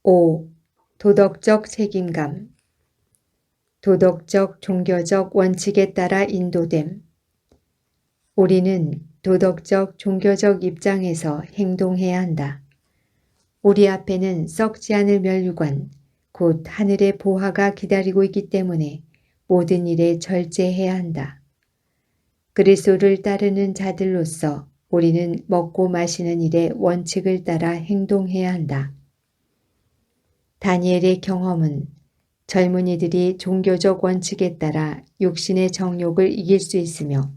5. 도덕적 책임감. 도덕적 종교적 원칙에 따라 인도됨. 우리는 도덕적 종교적 입장에서 행동해야 한다. 우리 앞에는 썩지 않을 면류관, 곧 하늘의 보화가 기다리고 있기 때문에 모든 일에 절제해야 한다. 그리스도를 따르는 자들로서 우리는 먹고 마시는 일의 원칙을 따라 행동해야 한다. 다니엘의 경험은 젊은이들이 종교적 원칙에 따라 육신의 정욕을 이길 수 있으며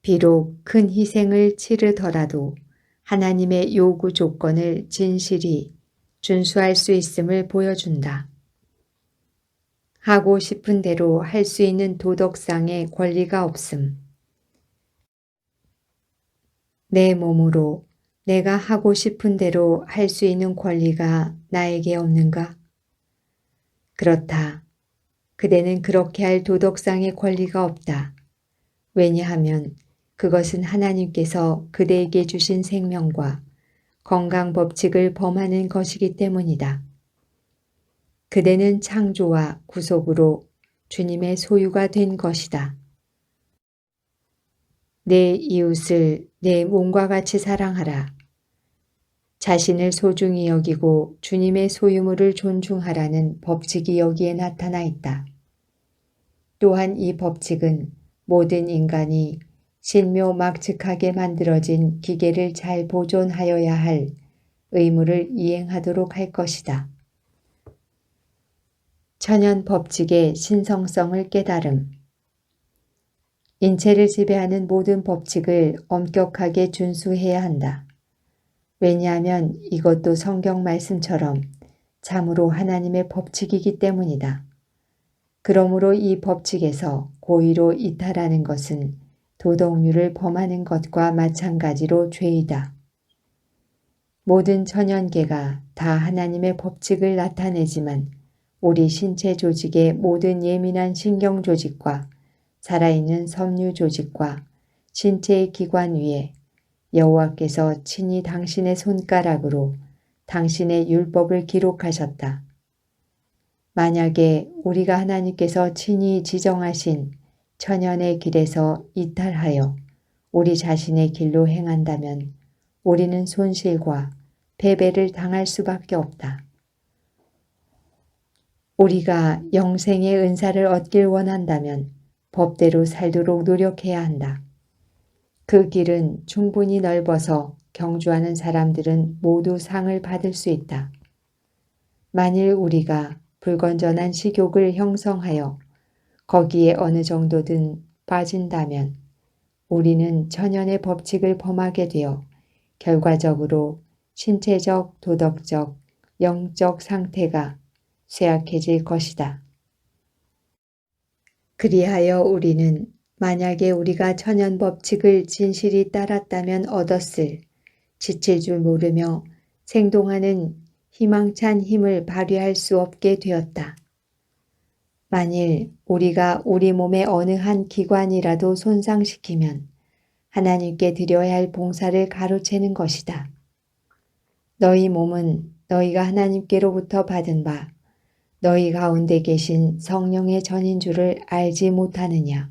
비록 큰 희생을 치르더라도 하나님의 요구 조건을 진실히 준수할 수 있음을 보여준다. 하고 싶은 대로 할 수 있는 도덕상의 권리가 없음. 내 몸으로 내가 하고 싶은 대로 할 수 있는 권리가 나에게 없는가? 그렇다. 그대는 그렇게 할 도덕상의 권리가 없다. 왜냐하면 그것은 하나님께서 그대에게 주신 생명과 건강 법칙을 범하는 것이기 때문이다. 그대는 창조와 구속으로 주님의 소유가 된 것이다. 내 이웃을 내 몸과 같이 사랑하라. 자신을 소중히 여기고 주님의 소유물을 존중하라는 법칙이 여기에 나타나 있다. 또한 이 법칙은 모든 인간이 신묘막측하게 만들어진 기계를 잘 보존하여야 할 의무를 이행하도록 할 것이다. 천연 법칙의 신성성을 깨달음. 인체를 지배하는 모든 법칙을 엄격하게 준수해야 한다. 왜냐하면 이것도 성경 말씀처럼 참으로 하나님의 법칙이기 때문이다. 그러므로 이 법칙에서 고의로 이탈하는 것은 도덕률을 범하는 것과 마찬가지로 죄이다. 모든 천연계가 다 하나님의 법칙을 나타내지만 우리 신체 조직의 모든 예민한 신경 조직과 살아있는 섬유 조직과 신체의 기관 위에 여호와께서 친히 당신의 손가락으로 당신의 율법을 기록하셨다. 만약에 우리가 하나님께서 친히 지정하신 천연의 길에서 이탈하여 우리 자신의 길로 행한다면 우리는 손실과 패배를 당할 수밖에 없다. 우리가 영생의 은사를 얻길 원한다면 법대로 살도록 노력해야 한다. 그 길은 충분히 넓어서 경주하는 사람들은 모두 상을 받을 수 있다. 만일 우리가 불건전한 식욕을 형성하여 거기에 어느 정도든 빠진다면 우리는 천연의 법칙을 범하게 되어 결과적으로 신체적, 도덕적, 영적 상태가 쇠약해질 것이다. 그리하여 우리는 만약에 우리가 천연 법칙을 진실히 따랐다면 얻었을 지칠 줄 모르며 생동하는 희망찬 힘을 발휘할 수 없게 되었다. 만일 우리가 우리 몸의 어느 한 기관이라도 손상시키면 하나님께 드려야 할 봉사를 가로채는 것이다. 너희 몸은 너희가 하나님께로부터 받은 바 너희 가운데 계신 성령의 전인 줄을 알지 못하느냐.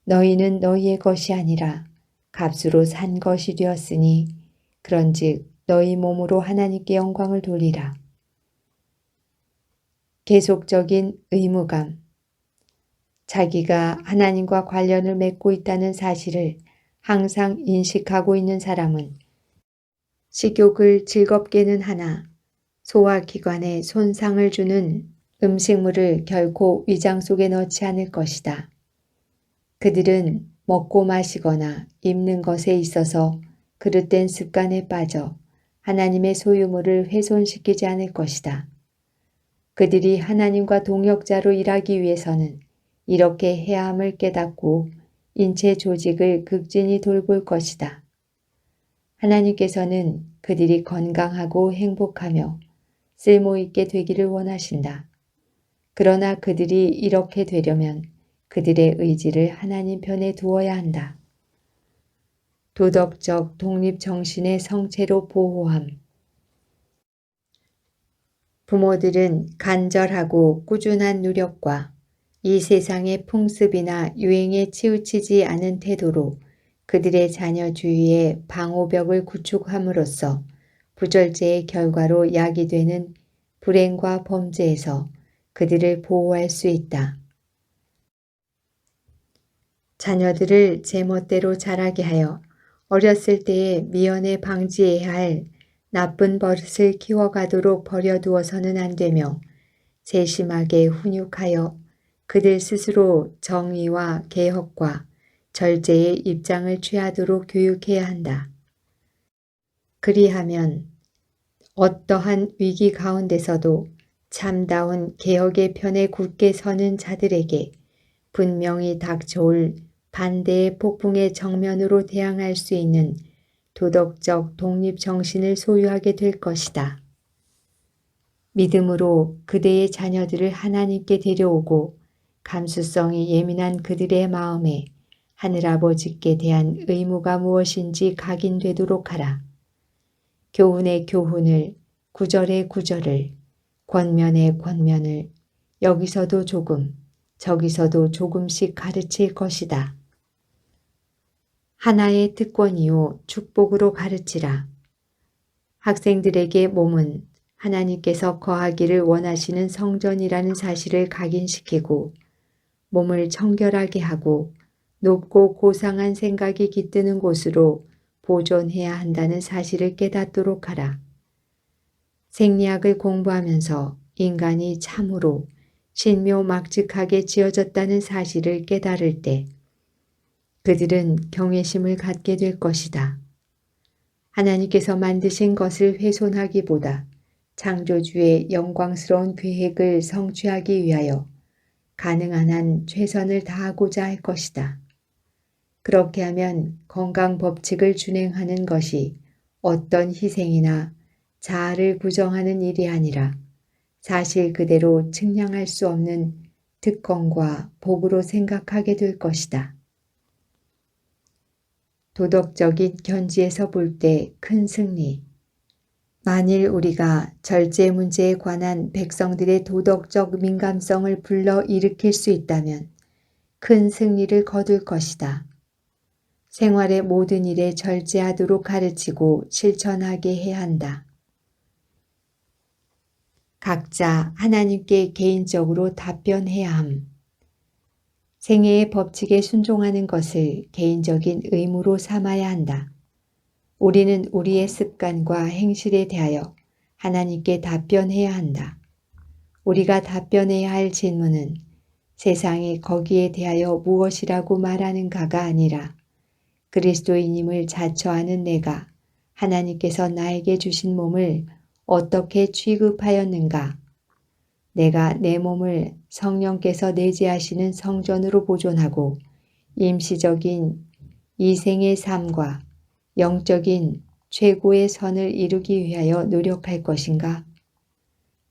너희는 너희의 것이 아니라 값으로 산 것이 되었으니 그런즉 너희 몸으로 하나님께 영광을 돌리라. 계속적인 의무감. 자기가 하나님과 관련을 맺고 있다는 사실을 항상 인식하고 있는 사람은 식욕을 즐겁게는 하나 소화기관에 손상을 주는 음식물을 결코 위장 속에 넣지 않을 것이다. 그들은 먹고 마시거나 입는 것에 있어서 그릇된 습관에 빠져 하나님의 소유물을 훼손시키지 않을 것이다. 그들이 하나님과 동역자로 일하기 위해서는 이렇게 해야 함을 깨닫고 인체 조직을 극진히 돌볼 것이다. 하나님께서는 그들이 건강하고 행복하며 쓸모있게 되기를 원하신다. 그러나 그들이 이렇게 되려면 그들의 의지를 하나님 편에 두어야 한다. 도덕적 독립정신의 성체로 보호함. 부모들은 간절하고 꾸준한 노력과 이 세상의 풍습이나 유행에 치우치지 않은 태도로 그들의 자녀 주위에 방호벽을 구축함으로써 부절제의 결과로 야기되는 불행과 범죄에서 그들을 보호할 수 있다. 자녀들을 제멋대로 자라게 하여 어렸을 때에 미연에 방지해야 할 나쁜 버릇을 키워가도록 버려두어서는 안 되며 세심하게 훈육하여 그들 스스로 정의와 개혁과 절제의 입장을 취하도록 교육해야 한다. 그리하면 어떠한 위기 가운데서도 참다운 개혁의 편에 굳게 서는 자들에게 분명히 닥쳐올 반대의 폭풍의 정면으로 대항할 수 있는 도덕적 독립정신을 소유하게 될 것이다. 믿음으로 그대의 자녀들을 하나님께 데려오고 감수성이 예민한 그들의 마음에 하늘아버지께 대한 의무가 무엇인지 각인되도록 하라. 교훈의 교훈을, 구절의 구절을, 권면의 권면을 여기서도 조금, 저기서도 조금씩 가르칠 것이다. 하나의 특권이요 축복으로 가르치라. 학생들에게 몸은 하나님께서 거하기를 원하시는 성전이라는 사실을 각인시키고 몸을 청결하게 하고 높고 고상한 생각이 깃드는 곳으로 보존해야 한다는 사실을 깨닫도록 하라. 생리학을 공부하면서 인간이 참으로 신묘막측하게 지어졌다는 사실을 깨달을 때 그들은 경외심을 갖게 될 것이다. 하나님께서 만드신 것을 훼손하기보다 창조주의 영광스러운 계획을 성취하기 위하여 가능한 한 최선을 다하고자 할 것이다. 그렇게 하면 건강 법칙을 준행하는 것이 어떤 희생이나 자아를 부정하는 일이 아니라 사실 그대로 측량할 수 없는 특권과 복으로 생각하게 될 것이다. 도덕적인 견지에서 볼 때 큰 승리. 만일 우리가 절제 문제에 관한 백성들의 도덕적 민감성을 불러 일으킬 수 있다면 큰 승리를 거둘 것이다. 생활의 모든 일에 절제하도록 가르치고 실천하게 해야 한다. 각자 하나님께 개인적으로 답변해야 함. 생애의 법칙에 순종하는 것을 개인적인 의무로 삼아야 한다. 우리는 우리의 습관과 행실에 대하여 하나님께 답변해야 한다. 우리가 답변해야 할 질문은 세상이 거기에 대하여 무엇이라고 말하는가가 아니라 그리스도인임을 자처하는 내가 하나님께서 나에게 주신 몸을 어떻게 취급하였는가? 내가 내 몸을 성령께서 내재하시는 성전으로 보존하고 임시적인 이생의 삶과 영적인 최고의 선을 이루기 위하여 노력할 것인가?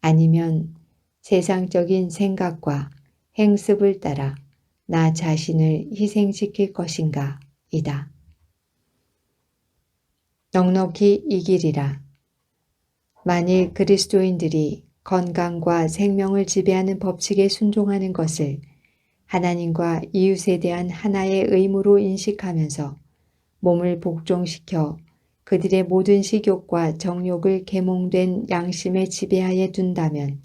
아니면 세상적인 생각과 행습을 따라 나 자신을 희생시킬 것인가? 이다. 넉넉히 이기리라. 만일 그리스도인들이 건강과 생명을 지배하는 법칙에 순종하는 것을 하나님과 이웃에 대한 하나의 의무로 인식하면서 몸을 복종시켜 그들의 모든 식욕과 정욕을 계몽된 양심의 지배하에 둔다면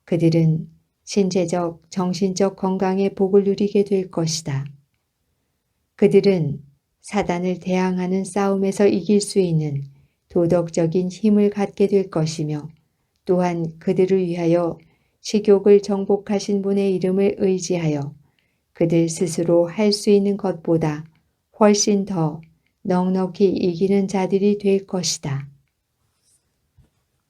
그들은 신체적, 정신적 건강의 복을 누리게 될 것이다. 그들은 사단을 대항하는 싸움에서 이길 수 있는 도덕적인 힘을 갖게 될 것이며 또한 그들을 위하여 식욕을 정복하신 분의 이름을 의지하여 그들 스스로 할 수 있는 것보다 훨씬 더 넉넉히 이기는 자들이 될 것이다.